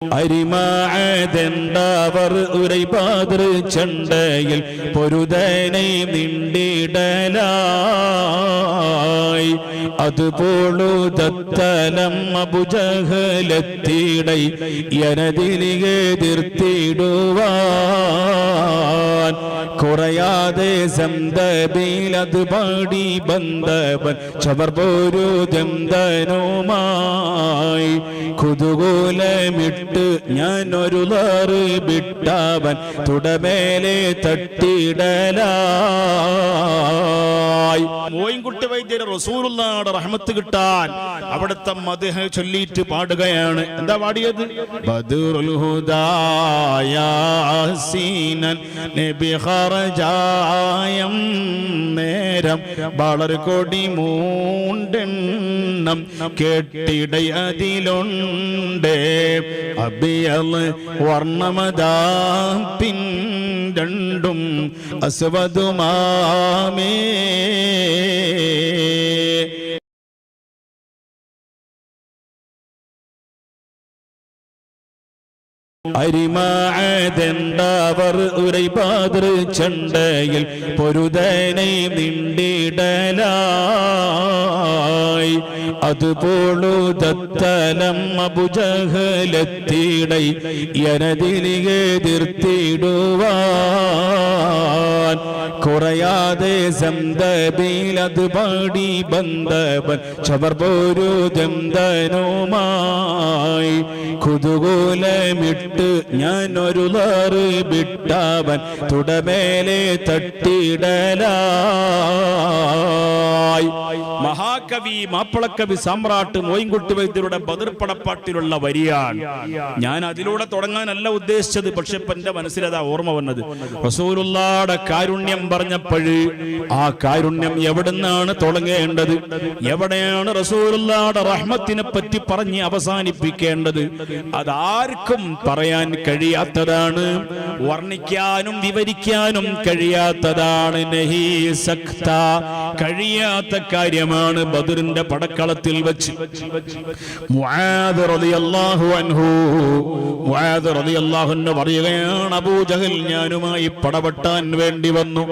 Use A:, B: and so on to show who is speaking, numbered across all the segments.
A: അരിമാതെണ്ടവർ ഉരൈപാതൃ ചണ്ടയിൽ പൊരുതനെ നിണ്ടിടലായി അതുപോളു ദത്തലം അബുജഹലത്തിടൈ എനതിലിയെ എതിർത്തിടുവാൻ കുറയാതെ സന്തബിലത് പാടി ബന്ധവൻ ചവർ പോരു ദന്തനുമായി കുതുകൂലമിട്ട് ഞാനൊരു ലാറ് വിട്ടവൻ തുടമേലെ തട്ടിടലായി. മോയിൻകുട്ടി വൈദ്യർ റസൂലുള്ളാഹിയുടെ റഹ്മത്ത് കിട്ടാൻ അവിടുത്തെ മദ്ഹ് ചൊല്ലിയിട്ട് പാടുകയാണ്. എന്താ പാടിയത്? ബദറുൽ ഹുദായാസീനൻ നബി ഖറജായം നേരം വളരെ കൊടി മൂണ്ടെണ്ണം കേട്ടിട അതിലുണ്ട് അബിയൽ വർണ്ണമതാ പിൻ രണ്ടും അസ്വദുമാമേ. അരിമാതെണ്ടവർ ഉരൈപാതൃ ചണ്ടയിൽ പൊരുതനെ നിണ്ടിടലായി അതുപോളു ദത്തലം അബുജഹലത്തിടൈ എനതിലിയെ എതിർത്തിടുവാൻ കുറയാതെ സന്തബിലത് പാടി ബന്ധവൻ ചവർ പോരു ദന്തനുമായി കുതുകൂലമിട്ട് ഞാനൊരു ലാറ് വിട്ടവൻ തുടമേലെ തട്ടിടലായി. മഹാകവി മാപ്പിളക്കവി സാമ്രാട്ട് മോയിൻകുട്ടി വൈദ്യരുടെ ബദർ പടപ്പാട്ടിലുള്ള വരിയാണ്. ഞാൻ അതിലൂടെ തുടങ്ങാനല്ല ഉദ്ദേശിച്ചത്, പക്ഷെ ഇപ്പൊ എന്റെ മനസ്സിലതാ ഓർമ്മ വന്നത്. റസൂലുള്ളാഹിയുടെ കാരുണ്യം പറഞ്ഞപ്പോഴ് ആ കാരുണ്യം എവിടുന്നാണ് തുടങ്ങേണ്ടത്, എവിടെയാണ് റസൂലുള്ളാഹിയുടെ റഹ്മത്തിനെ പറ്റി പറഞ്ഞ് അവസാനിപ്പിക്കേണ്ടത്, അതാർക്കും പറയാൻ കഴിയാത്തതാണ്, വർണ്ണിക്കാനും വിവരിക്കാനും കഴിയാത്തതാണ്. നഹീ സഖ്ത, കഴിയാത്ത കാര്യമാണ്. ബദറിന്റെ പടക്കളത്തിൽ വെച്ച് മുആദ് റളിയല്ലാഹു അൻഹു പറയുകയാണ്, അബൂജഹൽ ഞാനുമായി പടവെട്ടാൻ വേണ്ടി വന്നു.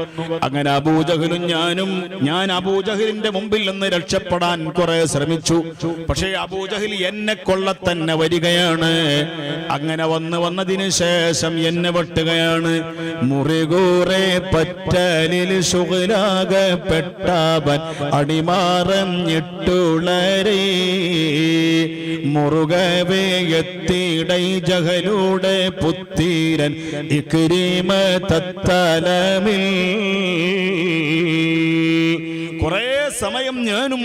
A: അങ്ങനെ അബൂജഹലും ഞാൻ അബൂജഹലിന്റെ മുമ്പിൽ നിന്ന് രക്ഷപ്പെടാൻ കുറെ ശ്രമിച്ചു. പക്ഷേ അബൂജഹൽ എന്നെ കൊള്ള തന്നെ വരികയാണ്. അങ്ങനെ വന്നതിന് ശേഷം എന്നെ വെട്ടുകയാണ്. മുറികൂറെ പറ്റലിൽ ശുഗലാകപ്പെട്ടവൻ അടിമാറഞ്ഞിട്ടുളരേ മുറുകവേ എത്തിടൈ ജഹലൂടെ പുത്തീരൻ ഇക്രീമ തത്തലമിൽ. കുറെ സമയം ഞാനും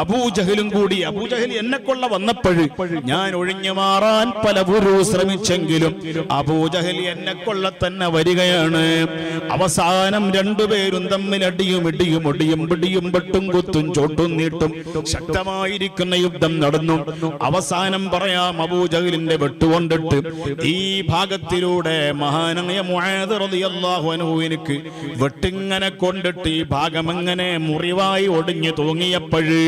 A: അബൂജഹലും കൂടി, അബൂജഹൽ എന്നെ കൊള്ള വന്നപ്പോഴ് ഞാൻ ഒഴിഞ്ഞു മാറാൻ പലവരും ശ്രമിച്ചെങ്കിലും അബൂജഹൽ എന്നെ കൊള്ള തന്നെ വരികയാണ്. അവസാനം രണ്ടുപേരും തമ്മിൽ അടിയും പിടിയും വെട്ടും കുത്തും ചോട്ടും നീട്ടും ശക്തമായിരിക്കുന്ന യുദ്ധം നടന്നു. അവസാനം പറയാം, അബൂജഹലിന്റെ വെട്ടുകൊണ്ടിട്ട് ഈ ഭാഗത്തിലൂടെ മഹാനായ മുആദ് റളിയല്ലാഹു അൻഹു എനിക്ക് വെട്ടിങ്ങനെ കൊണ്ടിട്ട് ഈ ഭാഗം എങ്ങനെ മുറിവായി ഒടിഞ്ഞു തൂങ്ങിയപ്പോഴ്,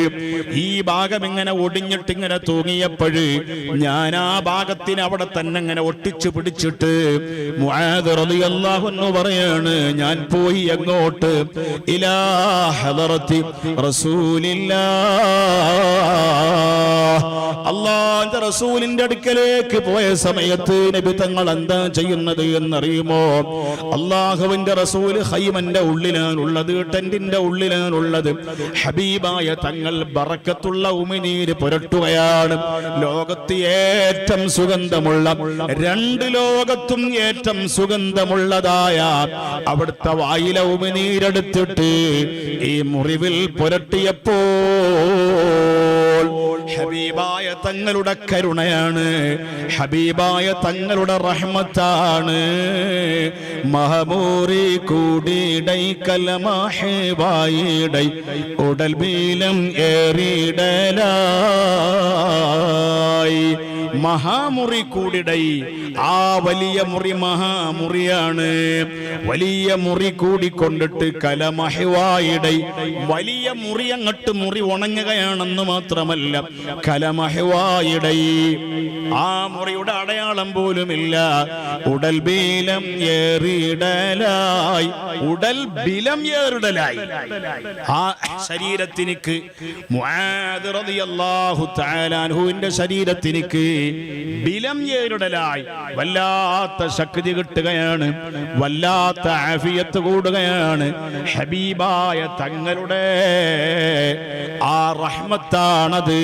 A: ഈ ഭാഗം ഇങ്ങനെ ഒടിഞ്ഞിട്ടിങ്ങനെ തൂങ്ങിയപ്പോഴ് ഞാൻ ആ ഭാഗത്തിന് അവിടെ തന്നെ ഇങ്ങനെ ഒട്ടിച്ചു പിടിച്ചിട്ട് മുആദ് റളിയല്ലാഹു അൻഹു പറയാണ്, ഞാൻ പോയി അങ്ങോട്ട് ഇലാ ഹദറത്തി റസൂലില്ലാഹ്, അല്ലാഹുവിന്റെ റസൂലിന്റെ അടുക്കലേക്ക് പോയ സമയത്ത് നബി തങ്ങൾ എന്താ ചെയ്യുന്നത് എന്നറിയുമോ? അല്ലാഹുവിന്റെ റസൂൽ ഖൈമന്റെ ഉള്ളിലാണുള്ളത്, ടെന്റിന്റെ ഉള്ളിലാണുള്ളത്. ഹബീബായ തങ്ങൾ ബറക്കത്തുള്ള ഉമിനീര് പുരട്ടുകയാണ്. ലോകത്ത് ഏറ്റവും സുഗന്ധമുള്ള, രണ്ട് ലോകത്തും ഏറ്റവും സുഗന്ധമുള്ളതായ അവിടുത്തെ വായിലെ ഉമിനീരെടുത്തിട്ട് ഈ മുറിവിൽ പുരട്ടിയപ്പോൾ ഹബീബായ തങ്ങളുടെ കരുണയാണ്, ഹബീബായ തങ്ങളുടെ റഹ്മത്താണ്. മഹമൂറി കൂടിടൈ കലമാഹേ വായിടൈ ഉടൽ ബീലം ഏറിടലായി. മഹാമുറി കൂടിടൈ. ആ വലിയ മുറി മഹാമുറിയാണ്. വലിയ മുറി കൂടിക്കൊണ്ടിട്ട് കലമഹിവായിടൈ. വലിയ മുറി അങ്ങട്ട് മുറി ഉണങ്ങുകയാണെന്ന് മാത്രമല്ല, കലമഹിവായിടൈ. ആ മുറിയുടെ അടയാളം പോലുമില്ല. ഉടൽ ബീലം ഏറിടലായി. ഉടൽ ബിലം ഏറിടലായി. ആ ശരീരത്തിനിക്ക് മുആദ് റളിയല്ലാഹു തആല അൻഹുവിന്റെ ശരീരത്തിനിക്ക് ബിലം ഏറിടലായി. വല്ലാത്ത ശക്തി കിട്ടുകയാണ്, വല്ലാത്ത ആഫിയത്ത് കൂടുകയാണ്. ഹബീബായ തങ്ങളുടെ ആ റഹ്മത്താണത്.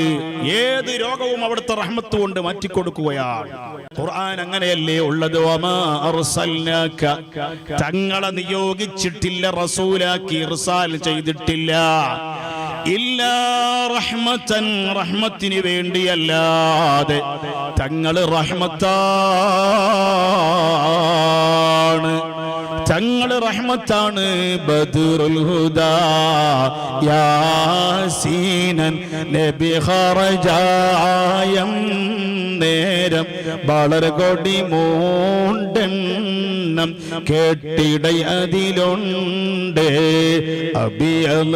A: ഏത് രോഗവും അവിടുത്തെ റഹ്മത്ത് കൊണ്ട് മാറ്റിക്കൊടുക്കുകയാണ്. ഖുർആൻ അങ്ങനെയല്ലേ ഉള്ളത്. വമാ അർസൽനാക, തങ്ങളെ നിയോഗിച്ചിട്ടില്ല, റസൂലാക്കി ഇർസാൽ ചെയ്തിട്ടില്ല. ഇല്ലാ റഹ്മത്തൻ, റഹ്മത്തിന് വേണ്ടിയല്ലാതെ. തങ്ങള് റഹ്മത്താണ്, തങ്ങള് റഹ്മത്താണ്. ബദറുൽ ഹുദാ യാസീനൻ നബി ഖറജായം നേരം വളർകൊടി മൂണ്ടെണ്ണം കേട്ടിടൈ അതിലുണ്ട്. അബിയൽ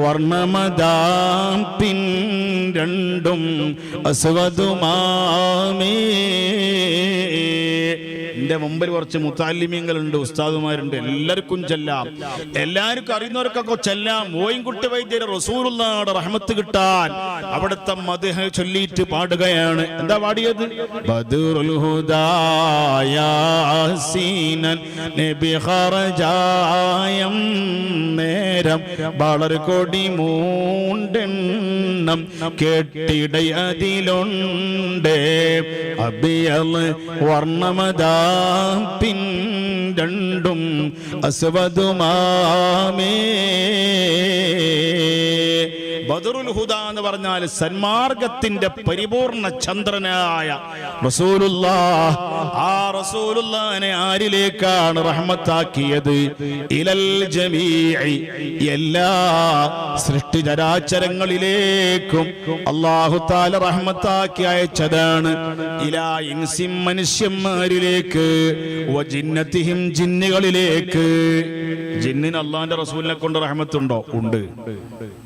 A: വർണ്ണമദാം പിൻ രണ്ടും അസ്വദുമാമേ. എന്റെ മുമ്പിൽ കുറച്ച് മുത്താലിമ്യങ്ങളുണ്ട്, ഉസ്താദുമാരുണ്ട്. എല്ലാവർക്കും ചെല്ലാം, എല്ലാവർക്കും അറിയുന്നവർക്കൊക്കെ ചെല്ലാം. മോയിൻകുട്ടി വൈദ്യർ റസൂലുള്ളാഹിയുടെ റഹ്മത്ത് കിട്ടാൻ അവിടുത്തെ മദ്ഹ് ചൊല്ലിയിട്ട് പാടുകയാണ്. എന്താ പാടിയത്? ബദറുൽ ഹുദാ യാസീനൻ നബി ഖറജായം നേരം വളർകൊടി മൂണ്ടെണ്ണം കേട്ടിടൈ അതിലുണ്ട്. അബിയൽ വർണ്ണമദാ പിൻ രണ്ടും അസ്വദുമാമേ. ബദറുൽ ഹുദ എന്ന് പറഞ്ഞാൽ സന്മാർഗത്തിന്റെ പരിപൂർണ ചന്ദ്രനായ റസൂലുള്ളാഹ്. ആ റസൂലുള്ളാഹിനെ ആരിലേക്കാണ് റഹ്മത്താക്കിയത്? ഇലൽ ജമീഇ, എല്ലാ സൃഷ്ടിചരാചരങ്ങളിലേക്കും അല്ലാഹു തആല റഹ്മത്താക്കി അയച്ചതാണ്. ഇലാ ഇൻസിൻ, മനുഷ്യന്മാരിലേക്ക്, വജിന്നതിഹിം, ജിന്നുകളിലേക്ക്. ജിന്നിന് അല്ലാഹുവിന്റെ റസൂലിനെ കൊണ്ട് റഹ്മത്തുണ്ടോ? ഉണ്ട്.